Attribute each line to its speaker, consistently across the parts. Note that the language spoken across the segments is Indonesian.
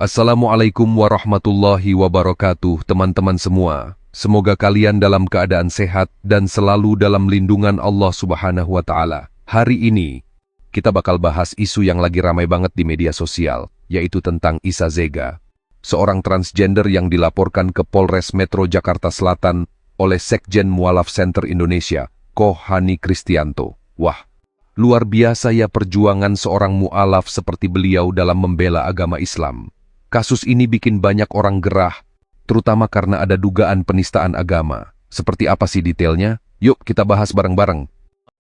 Speaker 1: Assalamualaikum warahmatullahi wabarakatuh, teman-teman semua. Semoga kalian dalam keadaan sehat dan selalu dalam lindungan Allah Subhanahu wa Ta'ala. Hari ini, kita bakal bahas isu yang lagi ramai banget di media sosial, yaitu tentang Isa Zega, seorang transgender yang dilaporkan ke Polres Metro Jakarta Selatan oleh Sekjen Mualaf Center Indonesia, Ko Hani Kristianto. Wah, luar biasa ya perjuangan seorang mualaf seperti beliau dalam membela agama Islam. Kasus ini bikin banyak orang gerah, terutama karena ada dugaan penistaan agama. Seperti apa sih detailnya? Yuk kita bahas bareng-bareng.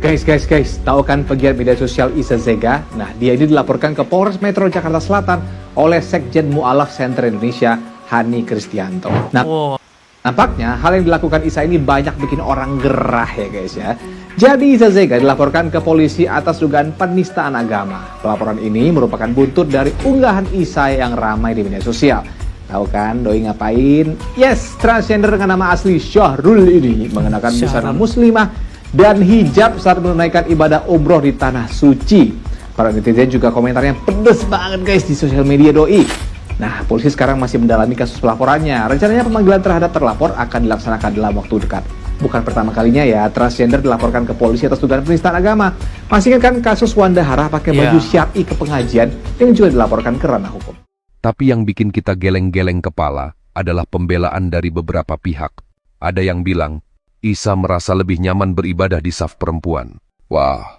Speaker 2: Guys, tahu kan pegiat media sosial Isa Zega? Nah, dia ini dilaporkan ke Polres Metro Jakarta Selatan oleh Sekjen Mualaf Center Indonesia, Hani Kristianto. Nah, nampaknya hal yang dilakukan Isa ini banyak bikin orang gerah ya guys ya. Jadi Isa Zega dilaporkan ke polisi atas dugaan penistaan agama. Pelaporan ini merupakan buntut dari unggahan Isa yang ramai di media sosial. Tahu kan doi ngapain? Yes, transgender dengan nama asli Syahrul ini mengenakan busana muslimah dan hijab saat menunaikan ibadah umroh di tanah suci. Para netizen juga komentarnya pedes banget guys di sosial media doi. Nah, polisi sekarang masih mendalami kasus pelaporannya. Rencananya pemanggilan terhadap terlapor akan dilaksanakan dalam waktu dekat. Bukan pertama kalinya ya, transgender dilaporkan ke polisi atas dugaan penistaan agama. Masih ingat kan kasus Wanda Hara pakai baju syar'i ke pengajian yang juga dilaporkan ke ranah hukum.
Speaker 1: Tapi yang bikin kita geleng-geleng kepala adalah pembelaan dari beberapa pihak. Ada yang bilang, Isa merasa lebih nyaman beribadah di saf perempuan. Wah.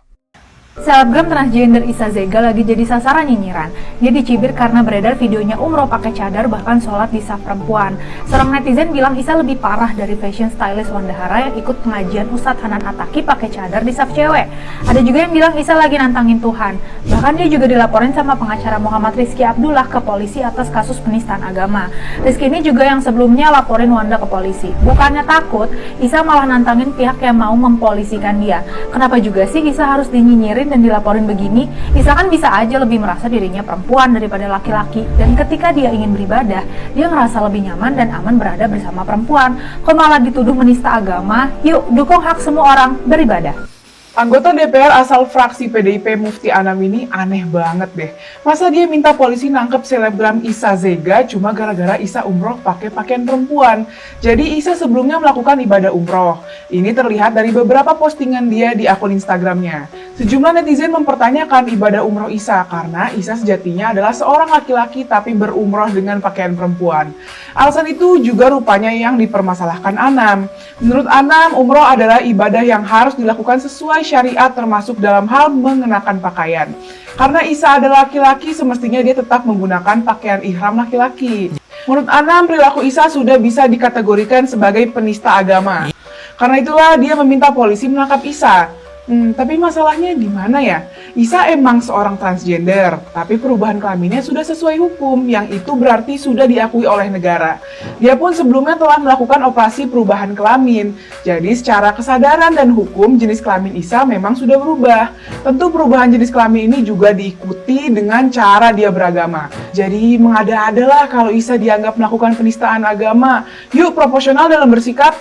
Speaker 3: Selebgram transgender Isa Zega lagi jadi sasaran nyinyiran. Dia dicibir karena beredar videonya umroh pakai cadar bahkan sholat di saf perempuan. Seorang netizen bilang Isa lebih parah dari fashion stylist Wanda Hara yang ikut pengajian Ustadz Hanan Ataki pakai cadar di saf cewek. Ada juga yang bilang Isa lagi nantangin Tuhan. Bahkan dia juga dilaporin sama pengacara Muhammad Rizky Abdullah ke polisi atas kasus penistaan agama. Rizky ini juga yang sebelumnya laporin Wanda ke polisi. Bukannya takut, Isa malah nantangin pihak yang mau mempolisikan dia. Kenapa juga sih Isa harus dinyinyirin dan dilaporin begini? Isa kan bisa aja lebih merasa dirinya perempuan daripada laki-laki, dan ketika dia ingin beribadah, dia ngerasa lebih nyaman dan aman berada bersama perempuan. Kok malah dituduh menista agama? Yuk dukung hak semua orang beribadah.
Speaker 4: Anggota DPR asal fraksi PDIP Mufti Anam ini aneh banget deh. Masa dia minta polisi nangkep selebgram Isa Zega cuma gara-gara Isa umroh pakai pakaian perempuan. Jadi Isa sebelumnya melakukan ibadah umroh. Ini terlihat dari beberapa postingan dia di akun Instagramnya. Sejumlah netizen mempertanyakan ibadah umroh Isa karena Isa sejatinya adalah seorang laki-laki tapi berumroh dengan pakaian perempuan. Alasan itu juga rupanya yang dipermasalahkan Anam. Menurut Anam, umroh adalah ibadah yang harus dilakukan sesuai syariat termasuk dalam hal mengenakan pakaian. Karena Isa adalah laki-laki, semestinya dia tetap menggunakan pakaian ihram laki-laki. Menurut Anam, perilaku Isa sudah bisa dikategorikan sebagai penista agama. Karena itulah dia meminta polisi menangkap Isa. Tapi masalahnya di mana ya? Isa emang seorang transgender, tapi perubahan kelaminnya sudah sesuai hukum, yang itu berarti sudah diakui oleh negara. Dia pun sebelumnya telah melakukan operasi perubahan kelamin. Jadi secara kesadaran dan hukum, jenis kelamin Isa memang sudah berubah. Tentu perubahan jenis kelamin ini juga diikuti dengan cara dia beragama. Jadi mengada-adalah kalau Isa dianggap melakukan penistaan agama. Yuk proporsional dalam bersikap.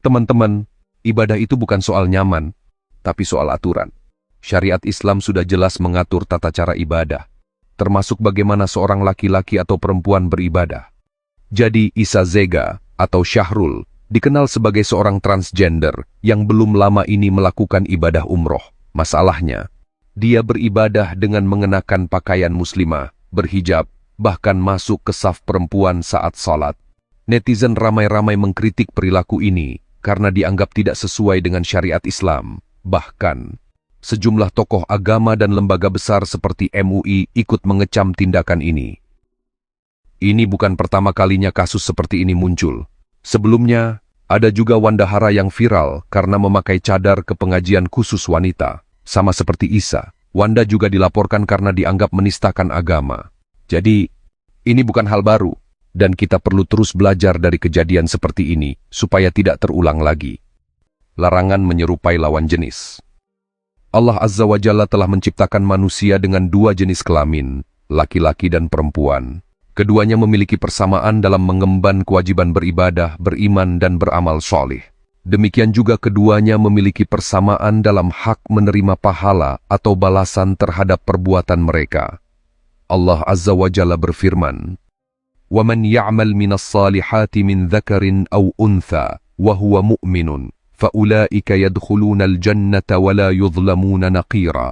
Speaker 1: Teman-teman, ibadah itu bukan soal nyaman, tapi soal aturan. Syariat Islam sudah jelas mengatur tata cara ibadah, termasuk bagaimana seorang laki-laki atau perempuan beribadah. Jadi Isa Zega atau Syahrul dikenal sebagai seorang transgender yang belum lama ini melakukan ibadah umroh. Masalahnya, dia beribadah dengan mengenakan pakaian muslimah, berhijab, bahkan masuk ke saf perempuan saat salat. Netizen ramai-ramai mengkritik perilaku ini karena dianggap tidak sesuai dengan syariat Islam. Bahkan, sejumlah tokoh agama dan lembaga besar seperti MUI ikut mengecam tindakan ini. Ini bukan pertama kalinya kasus seperti ini muncul. Sebelumnya, ada juga Wanda Hara yang viral karena memakai cadar ke pengajian khusus wanita. Sama seperti Isa, Wanda juga dilaporkan karena dianggap menistakan agama. Jadi, ini bukan hal baru, dan kita perlu terus belajar dari kejadian seperti ini supaya tidak terulang lagi. Larangan menyerupai lawan jenis. Allah Azza wa Jalla telah menciptakan manusia dengan dua jenis kelamin, laki-laki dan perempuan. Keduanya memiliki persamaan dalam mengemban kewajiban beribadah, beriman, dan beramal soleh. Demikian juga keduanya memiliki persamaan dalam hak menerima pahala atau balasan terhadap perbuatan mereka. Allah Azza wa Jalla berfirman, وَمَنْ يَعْمَلْ مِنَ الصَّالِحَاتِ مِنْ ذَكَرٍ أَوْ أُنْثَى وَهُوَ مُؤْمِنٌ فَأُولَئِكَ يَدْخُلُونَ الْجَنَّةَ وَلَا يُظْلَمُونَ نَقِيرًا.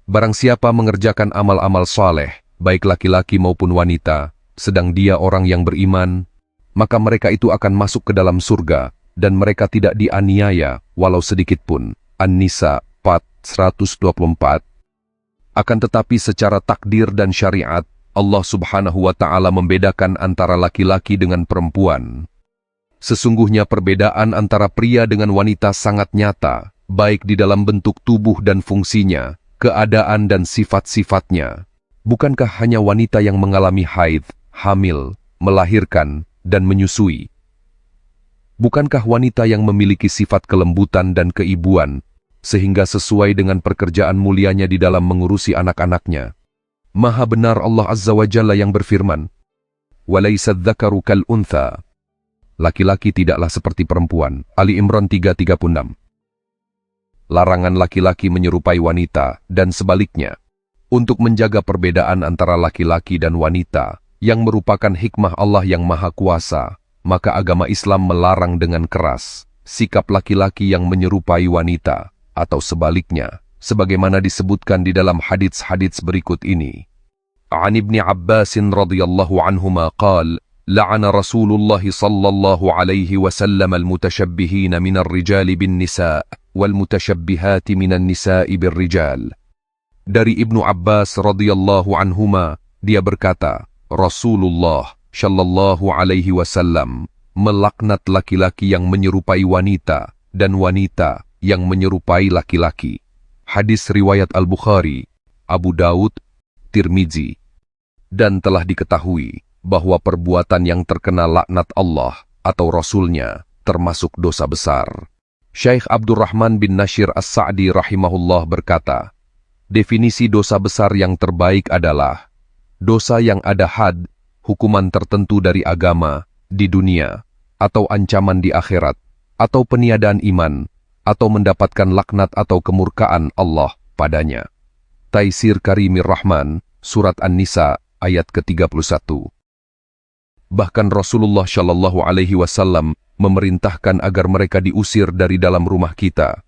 Speaker 1: Barang siapa mengerjakan amal-amal saleh, baik laki-laki maupun wanita, sedang dia orang yang beriman, maka mereka itu akan masuk ke dalam surga, dan mereka tidak dianiaya, walau sedikit pun. An-Nisa 4:124. Akan tetapi secara takdir dan syariat, Allah Subhanahu wa Ta'ala membedakan antara laki-laki dengan perempuan. Sesungguhnya perbedaan antara pria dengan wanita sangat nyata, baik di dalam bentuk tubuh dan fungsinya, keadaan dan sifat-sifatnya. Bukankah hanya wanita yang mengalami haid, hamil, melahirkan, dan menyusui? Bukankah wanita yang memiliki sifat kelembutan dan keibuan, sehingga sesuai dengan pekerjaan mulianya di dalam mengurusi anak-anaknya? Maha benar Allah Azza wa Jalla yang berfirman, وَلَيْسَ الذَّكَرُ كَالْأُنْثَى. Laki-laki tidaklah seperti perempuan. Ali Imran 3:36. Larangan laki-laki menyerupai wanita, dan sebaliknya. Untuk menjaga perbedaan antara laki-laki dan wanita, yang merupakan hikmah Allah yang Maha Kuasa, maka agama Islam melarang dengan keras sikap laki-laki yang menyerupai wanita, atau sebaliknya, sebagaimana disebutkan di dalam hadits-hadits berikut ini. An Ibni Abbasin radhiyallahu anhuma qala, la'ana Rasulullah sallallahu alaihi wasallam al-mutashabbihina minar rijali bin nisa' wal mutashabbihati minan nisa'i bir rijal. Dari Ibnu Abbas radhiyallahu anhuma, dia berkata, Rasulullah sallallahu alaihi wasallam melaknat laki-laki yang menyerupai wanita dan wanita yang menyerupai laki-laki. Hadis riwayat Al-Bukhari, Abu Daud, Tirmizi. Dan telah diketahui bahwa perbuatan yang terkena laknat Allah atau Rasulnya termasuk dosa besar. Syekh Abdurrahman bin Nashir As-Sa'di rahimahullah berkata, definisi dosa besar yang terbaik adalah dosa yang ada had, hukuman tertentu dari agama, di dunia, atau ancaman di akhirat, atau peniadaan iman, atau mendapatkan laknat atau kemurkaan Allah padanya. Taisir Karimir Rahman, Surat An-Nisa, ayat ke-31. Bahkan Rasulullah Shallallahu Alaihi Wasallam memerintahkan agar mereka diusir dari dalam rumah kita.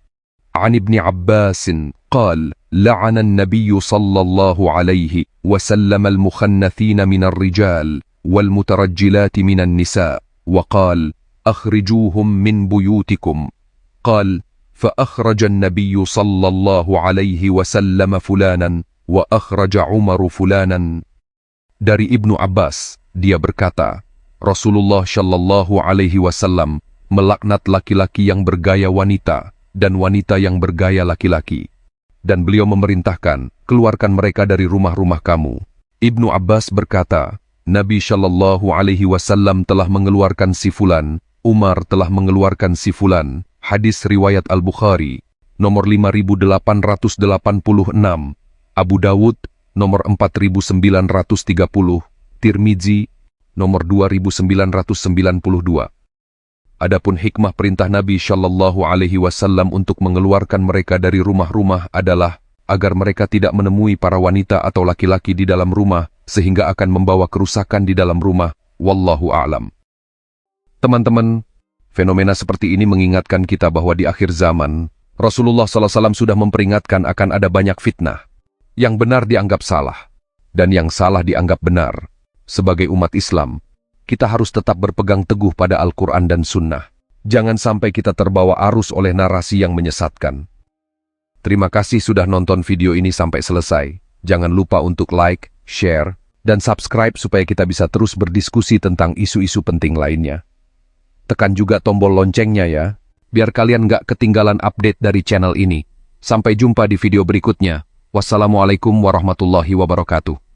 Speaker 1: An Ibni Abbasin, qal, la'ana an-nabiyyu sallallahu alaihi wasallam al-mukhannathina minar rijal, wal-mutarajjilati minan nisa, wa qal, akhrijuhum min buyutikum. Qal, فأخرج النبي صلى الله عليه وسلم فلانا وأخرج عمر فلانا. Dari Ibnu Abbas, dia berkata, Rasulullah Shallallahu Alaihi Wasallam melaknat laki-laki yang bergaya wanita dan wanita yang bergaya laki-laki. Dan beliau memerintahkan, keluarkan mereka dari rumah-rumah kamu. Ibnu Abbas berkata, Nabi Shallallahu Alaihi Wasallam telah mengeluarkan si fulan, Umar telah mengeluarkan si fulan. Hadis riwayat Al-Bukhari, nomor 5886, Abu Dawud, nomor 4930, Tirmizi, nomor 2992. Adapun hikmah perintah Nabi Shallallahu Alaihi Wasallam untuk mengeluarkan mereka dari rumah-rumah adalah agar mereka tidak menemui para wanita atau laki-laki di dalam rumah, sehingga akan membawa kerusakan di dalam rumah. Wallahu a'lam. Teman-teman, fenomena seperti ini mengingatkan kita bahwa di akhir zaman, Rasulullah SAW sudah memperingatkan akan ada banyak fitnah. Yang benar dianggap salah, dan yang salah dianggap benar. Sebagai umat Islam, kita harus tetap berpegang teguh pada Al-Quran dan Sunnah. Jangan sampai kita terbawa arus oleh narasi yang menyesatkan. Terima kasih sudah nonton video ini sampai selesai. Jangan lupa untuk like, share, dan subscribe supaya kita bisa terus berdiskusi tentang isu-isu penting lainnya. Tekan juga tombol loncengnya ya, biar kalian nggak ketinggalan update dari channel ini. Sampai jumpa di video berikutnya. Wassalamualaikum warahmatullahi wabarakatuh.